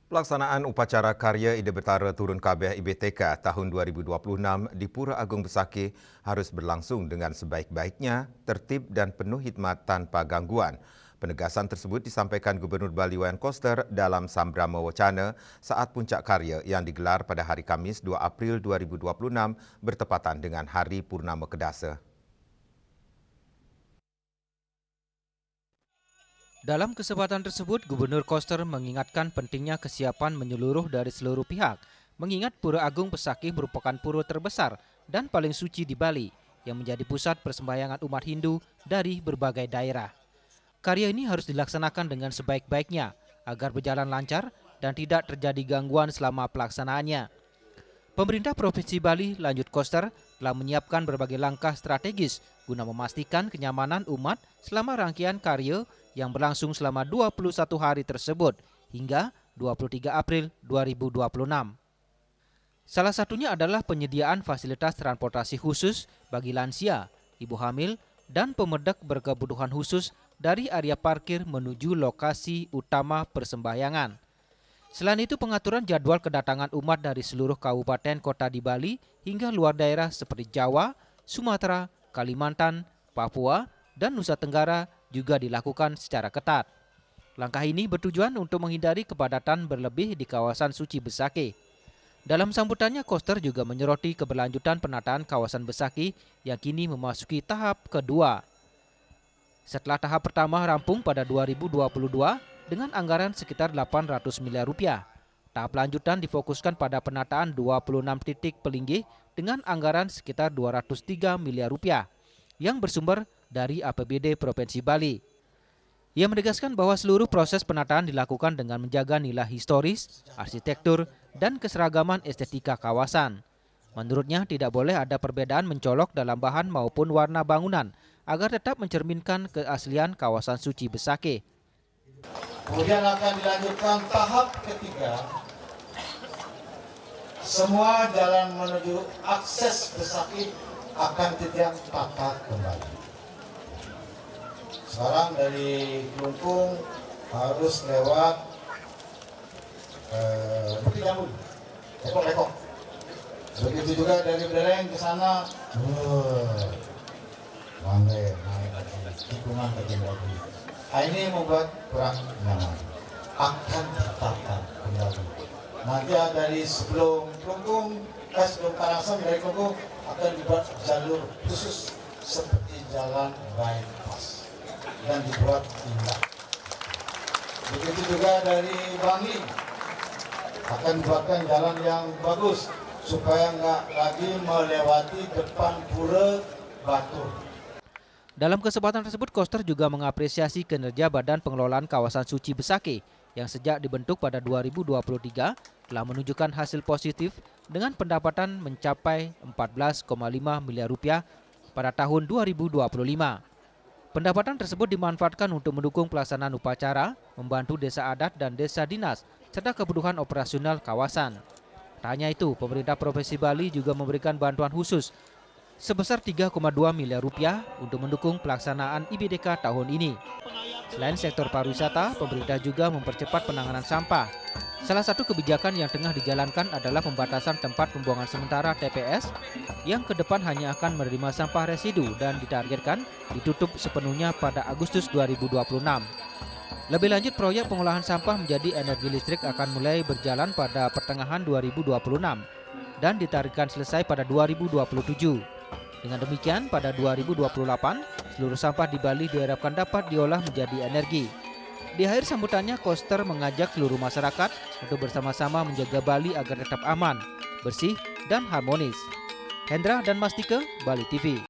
Pelaksanaan upacara Karya Ide Betara Turun Kabeh IBTK tahun 2026 di Pura Agung Besakih harus berlangsung dengan sebaik-baiknya, tertib dan penuh hikmat tanpa gangguan. Penegasan tersebut disampaikan Gubernur Bali Wayan Koster dalam Sambrama Wacana saat puncak karya yang digelar pada hari Kamis 2 April 2026 bertepatan dengan Hari Purnama Kedasa. Dalam kesempatan tersebut, Gubernur Koster mengingatkan pentingnya kesiapan menyeluruh dari seluruh pihak, mengingat Pura Agung Besakih merupakan pura terbesar dan paling suci di Bali, yang menjadi pusat persembahyangan umat Hindu dari berbagai daerah. Karya ini harus dilaksanakan dengan sebaik-baiknya, agar berjalan lancar dan tidak terjadi gangguan selama pelaksanaannya. Pemerintah Provinsi Bali, lanjut Koster, telah menyiapkan berbagai langkah strategis guna memastikan kenyamanan umat selama rangkaian karya yang berlangsung selama 21 hari tersebut hingga 23 April 2026. Salah satunya adalah penyediaan fasilitas transportasi khusus bagi lansia, ibu hamil, dan pemedak berkebutuhan khusus dari area parkir menuju lokasi utama persembahyangan. Selain itu, pengaturan jadwal kedatangan umat dari seluruh kabupaten kota di Bali hingga luar daerah seperti Jawa, Sumatera, Kalimantan, Papua, dan Nusa Tenggara juga dilakukan secara ketat. Langkah ini bertujuan untuk menghindari kepadatan berlebih di kawasan suci Besakih. Dalam sambutannya, Koster juga menyoroti keberlanjutan penataan kawasan Besakih yang kini memasuki tahap kedua. Setelah tahap pertama rampung pada 2022 dengan anggaran sekitar 800 miliar rupiah. Tahap lanjutan difokuskan pada penataan 26 titik pelinggih dengan anggaran sekitar 203 miliar rupiah yang bersumber dari APBD Provinsi Bali. Ia menegaskan bahwa seluruh proses penataan dilakukan dengan menjaga nilai historis, arsitektur, dan keseragaman estetika kawasan. Menurutnya tidak boleh ada perbedaan mencolok dalam bahan maupun warna bangunan agar tetap mencerminkan keaslian kawasan suci Besakih. Kemudian akan dilanjutkan tahap ketiga. Semua jalan menuju akses Besakih akan ditata kembali. Sekarang dari Kelungkung harus lewat Bukit Jambu, Lekok. Begitu juga dari Belereng ke sana, naik tikungan lagi. Ini membuat kurang nyaman. Akan ditata kembali. Nanti dari sebelum Kelungkung, sebelum Karangsang dari Kelungkung akan dibuat jalur khusus seperti jalan bypass dan dibuat indah. Begitu juga dari Bangli akan dibuatkan jalan yang bagus supaya nggak lagi melewati depan Pura Batur. Dalam kesempatan tersebut, Koster juga mengapresiasi kinerja Badan Pengelolaan Kawasan Suci Besakih yang sejak dibentuk pada 2023 telah menunjukkan hasil positif dengan pendapatan mencapai 14,5 miliar rupiah pada tahun 2025. Pendapatan tersebut dimanfaatkan untuk mendukung pelaksanaan upacara, membantu desa adat dan desa dinas, serta kebutuhan operasional kawasan. Tak hanya itu, pemerintah Provinsi Bali juga memberikan bantuan khusus sebesar 3,2 miliar rupiah untuk mendukung pelaksanaan IBDK tahun ini. Selain sektor pariwisata, pemerintah juga mempercepat penanganan sampah. Salah satu kebijakan yang tengah dijalankan adalah pembatasan tempat pembuangan sementara TPS yang ke depan hanya akan menerima sampah residu dan ditargetkan ditutup sepenuhnya pada Agustus 2026. Lebih lanjut, proyek pengolahan sampah menjadi energi listrik akan mulai berjalan pada pertengahan 2026 dan ditargetkan selesai pada 2027. Dengan demikian, pada 2028, seluruh sampah di Bali diharapkan dapat diolah menjadi energi. Di akhir sambutannya, Koster mengajak seluruh masyarakat untuk bersama-sama menjaga Bali agar tetap aman, bersih, dan harmonis. Hendra dan Mastike, Bali TV.